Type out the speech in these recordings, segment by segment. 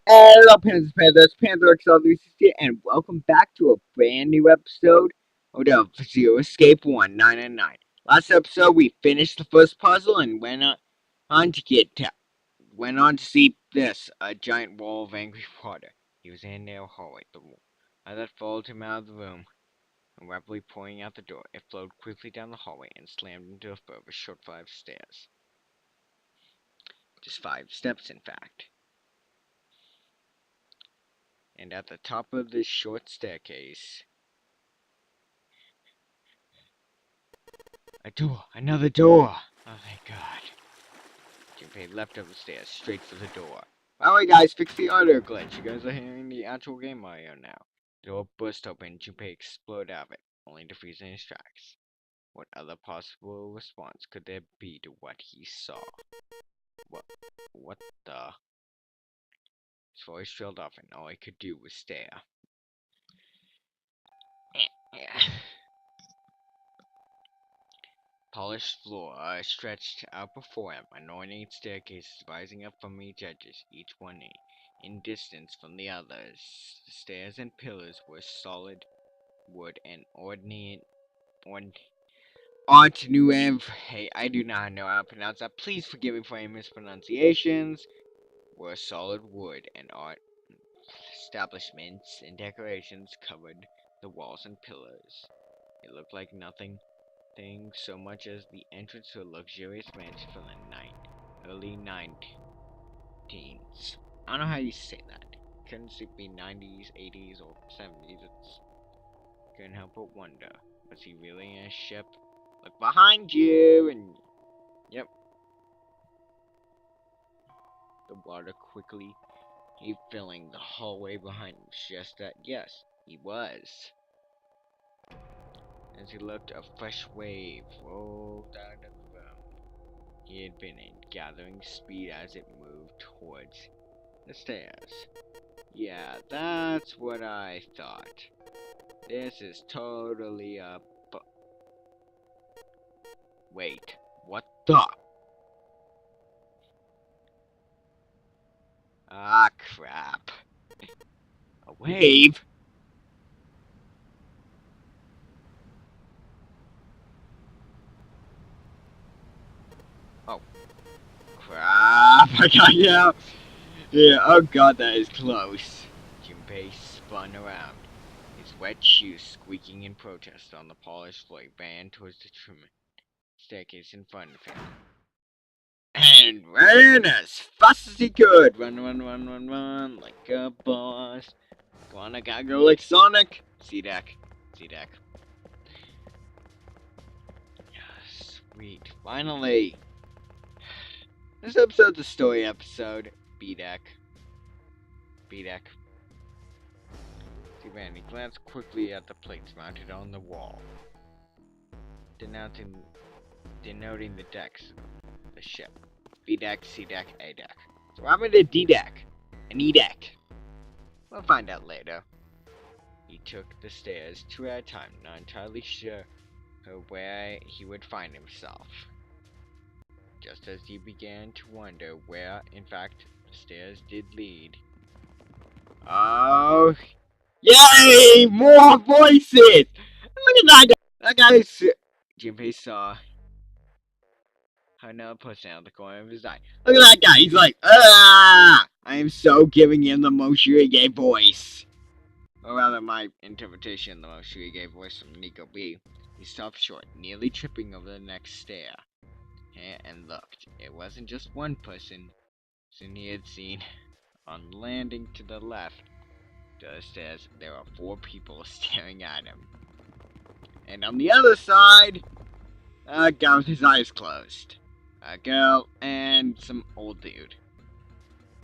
Hello, Panthers, Panther XL360, and welcome back to a brand new episode of the Zero Escape 1999. Last episode, we finished the first puzzle and went on to see this, a giant wall of angry water. He was in their hallway. The wall that followed him out of the room, and rapidly pouring out the door. It flowed quickly down the hallway and slammed into a further short flight of stairs. Just 5 steps, in fact. And at the top of this short staircase, a door! Another door! Oh, thank God. Junpei leapt up the stairs, straight for the door. Alright guys, fix the audio glitch. You guys are hearing the actual game audio now. The door burst open, Junpei exploded out of it, only to freeze in his tracks. What other possible response could there be to what he saw? What the? His voice trailed off and all he could do was stare. Polished floor stretched out before him, ornate staircases rising up from each edges, each one in distance from the others. The stairs and pillars were solid wood and Art Nouveau. Hey, I do not know how to pronounce that. Please forgive me for any mispronunciations. Were solid wood and art establishments and decorations covered the walls and pillars. It looked like nothing so much as the entrance to a luxurious mansion from the early 19s. I don't know how you say that. Couldn't it be 90s, 80s, or 70s? Couldn't help but wonder. Was he really in a ship? Look behind you, and yep. The water quickly filling the hallway behind him, suggests that yes, he was. As he looked, a fresh wave rolled out of the room he had been in, gathering speed as it moved towards the stairs. Yeah, that's what I thought. This is totally a Wait, what the? Ah, crap. A wave? Oh, crap. I got you. Yeah, oh god, that is close. Junpei spun around, his wet shoes squeaking in protest on the polished floor. He ran towards the staircase in front of him. And ran as fast as he could. Run, like a boss. Go on, I gotta go like Sonic. C-Deck. Sweet. Finally. This episode's a story episode. B-Deck. He glanced quickly at the plates mounted on the wall, denoting the decks of the ship. B-Deck, C-Deck, A-Deck. So what happened to D-Deck? And E-Deck? We'll find out later. He took the stairs 2 at a time, not entirely sure where he would find himself. Just as he began to wonder where, in fact, the stairs did lead. Oh, yay! More voices! Look at that guy! That guy's... Junpei saw another person out of the corner of his eye. Look at that guy! He's like, ah! I am so giving him the Moshirige voice. Or rather, my interpretation of the Moshirige voice from Nico B. He stopped short, nearly tripping over the next stair. And looked. It wasn't just one person he had seen. On landing to the left of the stairs, there were 4 people staring at him. And on the other side, a guy with his eyes closed. A girl and some old dude.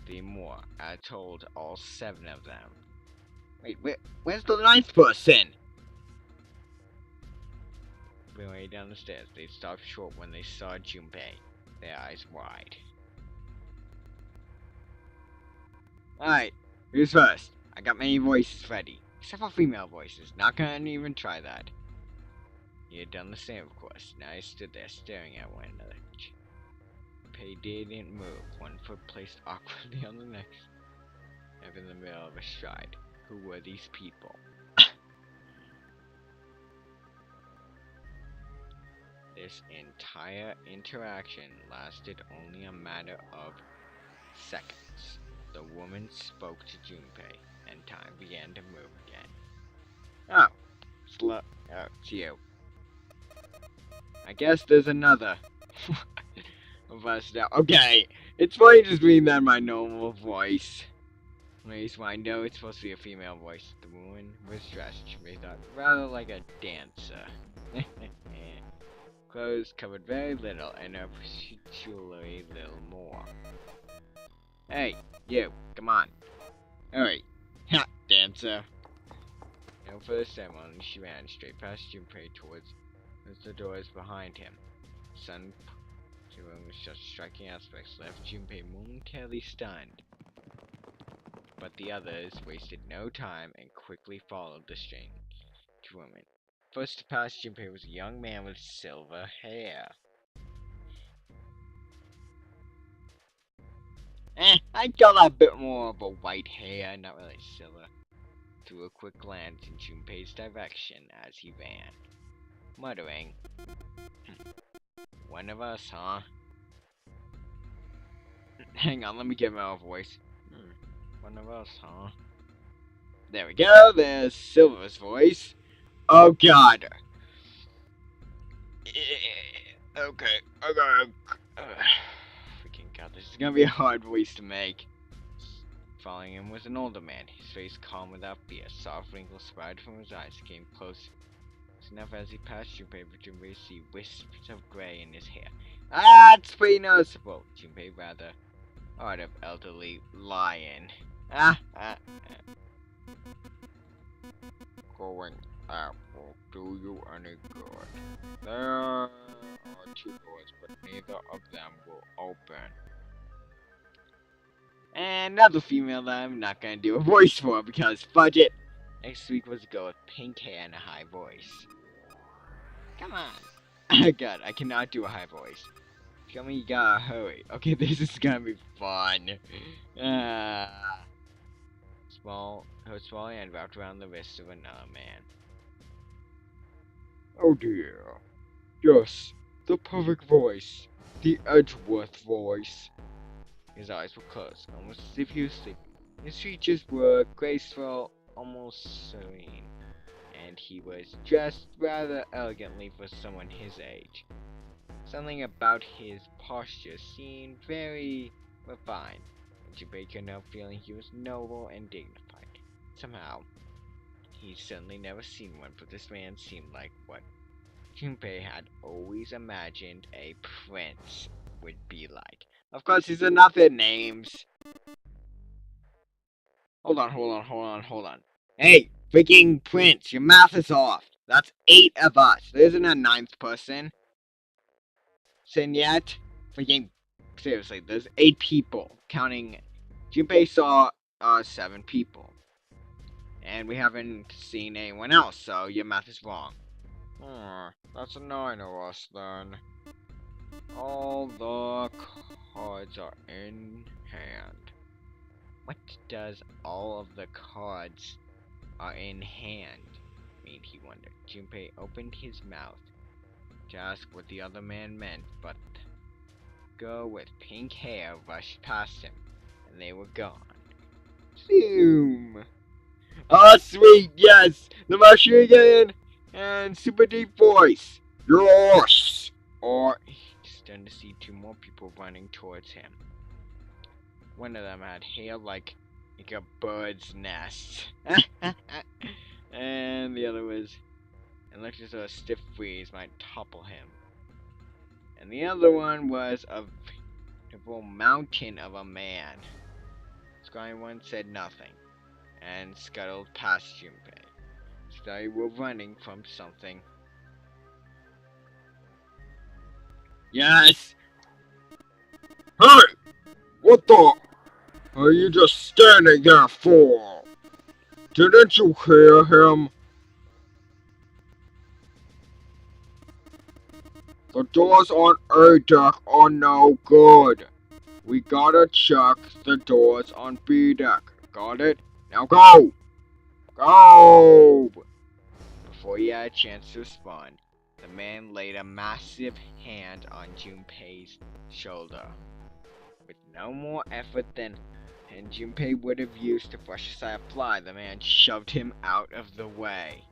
The more, I told all 7 of them. Wait, where's the 9th person? Way down the stairs, they stopped short when they saw Junpei, their eyes wide. Alright, who's first? I got many voices ready, except for female voices. Not gonna even try that. He had done the same, of course. Now he stood there staring at one another. Junpei didn't move, one foot placed awkwardly on the next, up in the middle of a stride. Who were these people? This entire interaction lasted only a matter of seconds. The woman spoke to Junpei, and time began to move again. Oh, it's you. I guess there's another of us now. Okay, it's funny just being that my normal voice. At least I know it's supposed to be a female voice. The woman was dressed, Junpei thought, rather like a dancer. Clothes covered very little, and her jewelry little more. Hey, you, come on. Hurry. Ha, dancer. No further ceremony, she ran straight past Junpei towards the doors behind him. The sun with such striking aspects left Junpei momentarily stunned. But the others wasted no time and quickly followed the strange woman. First to pass Junpei was a young man with silver hair. I got a bit more of a white hair, not really silver. Threw a quick glance in Junpei's direction as he ran, muttering, "One of us, huh?" Hang on, let me get my own voice. One of us, huh? There we go, there's Silver's voice. Oh god. Okay. Freaking god, this is gonna be a hard voice to make. Following him was an older man, his face calm without fear. Soft wrinkles sprouted from his eyes, came close enough as he passed Junpei for Junpei to see wisps of gray in his hair. Ah, it's pretty noticeable. Junpei rather art of elderly lion. Going up will do you any good. There are two doors, but neither of them will open. And another female that I'm not gonna do a voice for because budget. Next week was a girl with pink hair and a high voice. Come on. God, I cannot do a high voice. Tell me you gotta hurry. Okay, this is gonna be fun. Her small hand wrapped around the wrist of another man. Oh dear. Yes, the perfect voice. The Edgeworth voice. His eyes were closed, almost as if he was sleeping. His features were graceful, almost serene, and he was dressed rather elegantly for someone his age. Something about his posture seemed very refined, and Junpei could not feeling he was noble and dignified. Somehow, he'd certainly never seen one, but this man seemed like what Junpei had always imagined a prince would be like. Of course, these are not their names. Hold on. Hey, freaking prince, your math is off. That's 8 of us. There isn't a 9th person. Sin yet? Freaking, seriously, there's 8 people. Counting, Junpei saw 7 people. And we haven't seen anyone else, so your math is wrong. That's a 9 of us then. All the cards are in hand. What does all of the cards are in hand mean, he wondered. Junpei opened his mouth to ask what the other man meant, but the girl with pink hair rushed past him, and they were gone. Zoom! Oh, sweet, yes! The Mashrigan and super deep voice. Yes! Or he started to see 2 more people running towards him. One of them had hair like a bird's nest. And the other was, and looked as though a stiff breeze might topple him. And the other one was a veritable mountain of a man. Scrawny one said nothing, and scuttled past Junpei. They were running from something. Yes! Hey! What the are you just standing there for? Didn't you hear him? The doors on A deck are no good. We gotta check the doors on B deck. Got it? Now go! Go! Before he had a chance to respond, the man laid a massive hand on Junpei's shoulder. With no more effort than Junpei would have used to brush aside a fly, the man shoved him out of the way.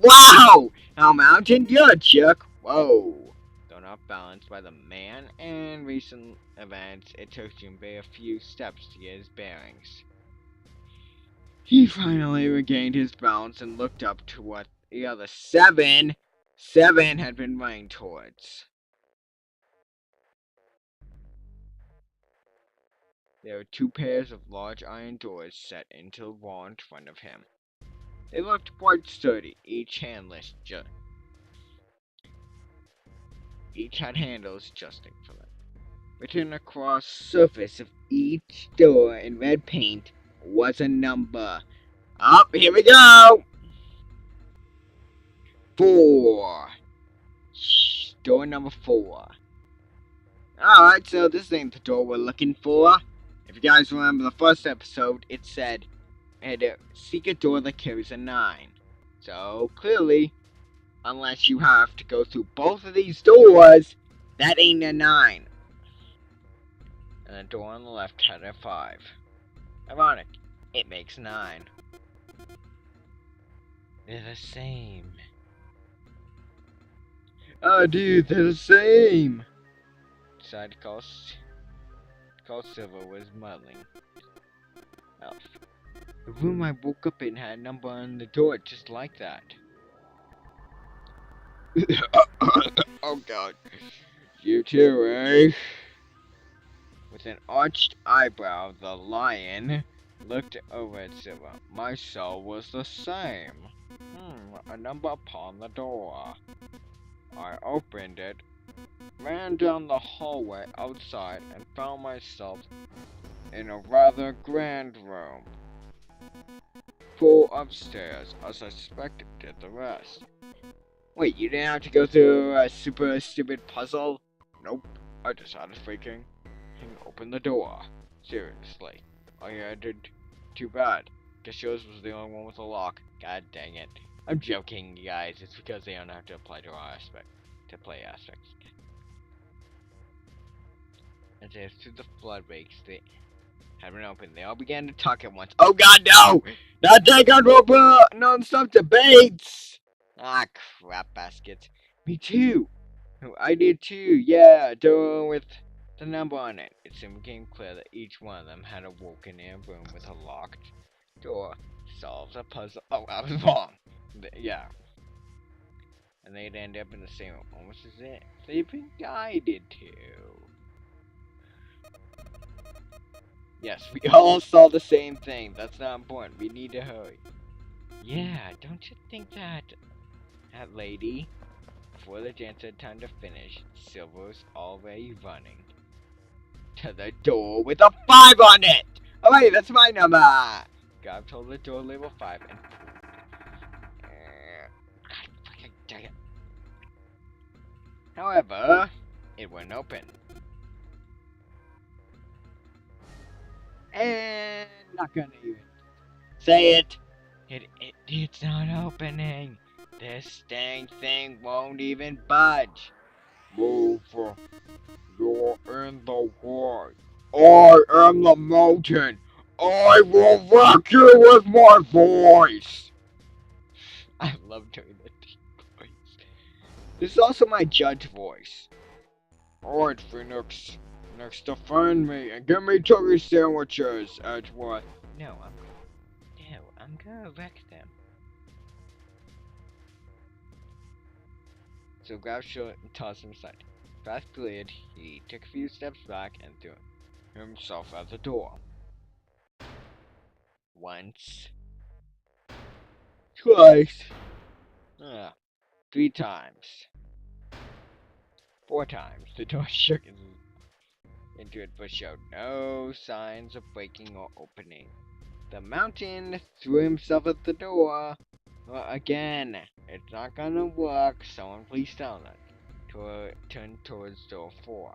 Wow! How mountain you're a jerk! Whoa! Though not balanced by the man and recent events, it took Junpei a few steps to get his bearings. He finally regained his balance and looked up to what the other seven had been running towards. There were two pairs of large iron doors set into the wall in front of him. They looked quite sturdy, each had handles adjusting for them. Written across the surface of each door in red paint was a number. Up, here we go! 4. Door number 4. Alright, so this ain't the door we're looking for. If you guys remember the first episode, it said seek a door that carries a 9. So, clearly, unless you have to go through both of these doors, that ain't a 9. And the door on the left had a 5. Ironic, it makes 9. They're the same. Oh, dude, they're the same. Decided to call Silver was muddling. Elf. The room I woke up in had a number on the door just like that. Oh god. You too, eh? With an arched eyebrow, the lion looked over at Silver. My cell was the same. A number upon the door. I opened it, ran down the hallway outside, and found myself in a rather grand room. Full upstairs, as I suspected did the rest. Wait, you didn't have to go through a super stupid puzzle? Nope, I decided freaking and open the door. Seriously, all you had to do, too bad. Guess yours was the only one with a lock. God dang it. I'm joking, you guys. It's because they don't have to apply to our play aspects. As they through the floodgates, they had been opened. They all began to talk at once. Oh god, no! Not take on non-stop debates! Ah, crap baskets. Me too. I did too. Yeah, door with the number on it. It soon became clear that each one of them had awoken in a room with a locked door. Solves a puzzle. Oh, I was wrong. Yeah. And they'd end up in the same room. Almost as if they've been guided to. Yes, we all saw the same thing. That's not important. We need to hurry. Yeah, don't you think that lady? Before the dance had time to finish, Silver was already running to the door with a 5 on it! Oh wait, that's my number! Gob told the door label 5 and... God fucking dang it. However, it wouldn't open. And not gonna even say it. It's not opening. This dang thing won't even budge. Move. You're in the way. I am the mountain. I will rock you with my voice. I love doing the deep voice. This is also my judge voice. Alright, Phoenix. Next, defend me and give me turkey sandwiches, Edgeworth. No, I'm gonna wreck them. So Gob shot and tossed him aside. Fast cleared, he took a few steps back and threw himself out the door. Once. Twice. 3 times. 4 times. The door shook into it but showed no signs of breaking or opening. The mountain threw himself at the door. Again, it's not gonna work. Someone please tell them. turned towards door 4.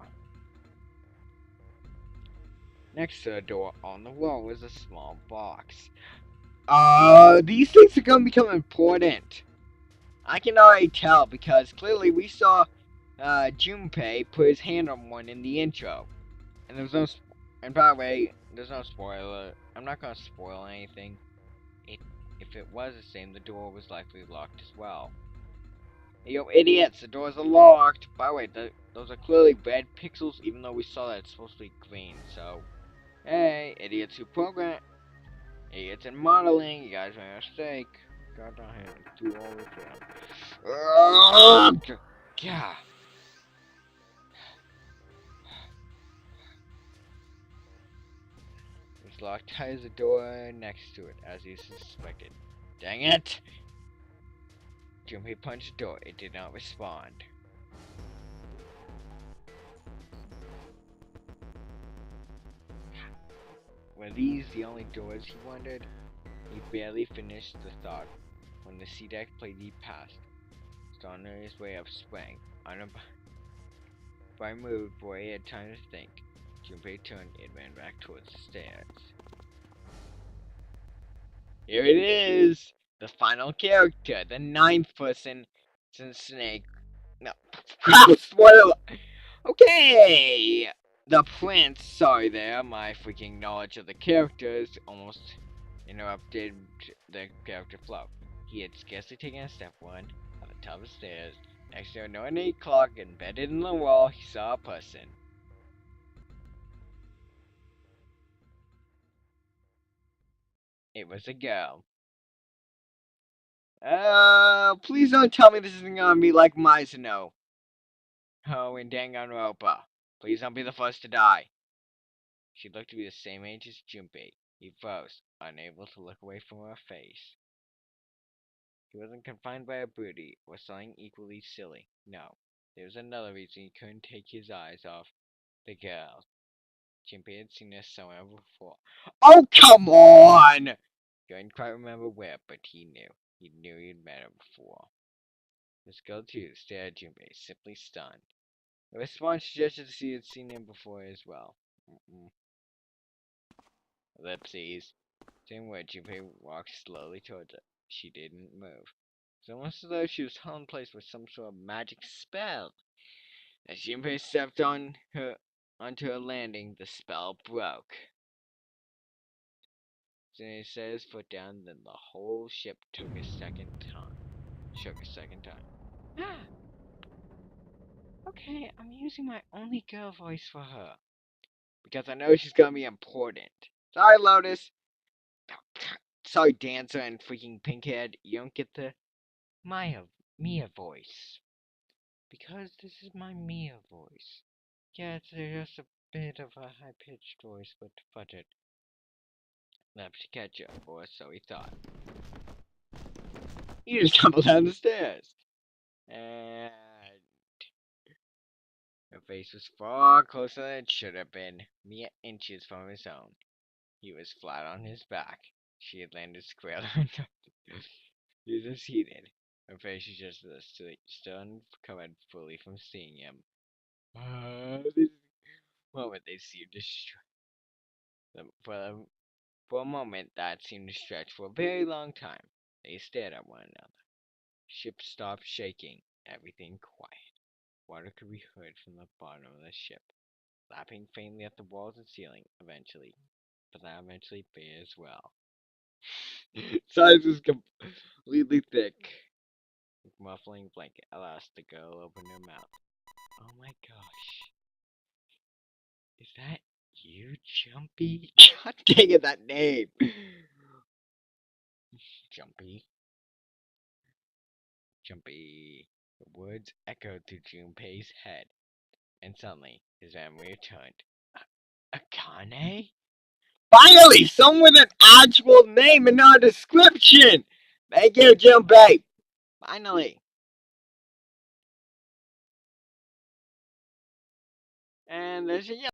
Next to the door on the wall was a small box. These things are gonna become important. I can already tell because clearly we saw Junpei put his hand on one in the intro. And there's no and by the way, there's no spoiler. I'm not gonna spoil anything. If it was the same, the door was likely locked as well. Yo, idiots, the doors are locked. By the way, those are clearly red pixels, even though we saw that it's supposed to be green, so... Hey, idiots who program... Idiots in modeling, you guys made a mistake. God, I had to do all the time. God. It's locked tight as the door next to it, as he suspected. Dang it! Junpei punched the door. It did not respond. Were these the only doors, he wondered? He barely finished the thought when the C-deck plate he passed. On his way up sprang. By move, before he had time to think, Junpei turned and ran back towards the stairs. Here it is! The final character, the 9th person since Snake. No. Spoiler! Okay! The prince, sorry there, my freaking knowledge of the characters almost interrupted the character flow. He had scarcely taken a step when, on the top of the stairs, next to an ornate clock embedded in the wall, he saw a person. It was a girl. Please don't tell me this isn't gonna be like Mizuno. Oh, and Danganronpa. Please don't be the first to die. She looked to be the same age as Junpei. He froze, unable to look away from her face. He wasn't confined by a booty, or something equally silly. No, there was another reason he couldn't take his eyes off the girl. Junpei had seen her somewhere before. Oh, come on! He couldn't quite remember where, but he knew. He knew he'd met her before. This girl, too, stared at Junpei, simply stunned. The response suggested she had seen him before as well. Ellipses. Same way, Junpei walked slowly towards her. She didn't move. It's almost as though she was held in place with some sort of magic spell. As Junpei stepped onto her landing, the spell broke. Then he set his foot down, then the whole ship shook a second time. Ah! Okay, I'm using my only girl voice for her. Because I know she's gonna be important. Sorry, Lotus. Sorry, Dancer and freaking Pinkhead. You don't get the Mia voice. Because this is my Mia voice. Yeah, it's just a bit of a high-pitched voice, but fuck it. Left to catch up, or so he thought. He just tumbled down the stairs. And her face was far closer than it should have been, mere inches from his own. He was flat on his back. She had landed squarely on top. He was seated. Her face was just still uncovered fully from seeing him. This moment they seemed to for a moment that seemed to stretch for a very long time. They stared at one another. Ship stopped shaking. Everything quiet. Water could be heard from the bottom of the ship, lapping faintly at the walls and ceiling, but that eventually faded as well. Size was completely thick. With muffling blanket. At last, the girl opened her mouth. Oh my gosh. Is that you, Jumpy? God dang it, that name! Jumpy. Jumpy. The words echoed through Junpei's head, and suddenly his memory returned. Akane? Finally! Someone with an actual name and not a description! Thank you, Junpei! Finally! And there's a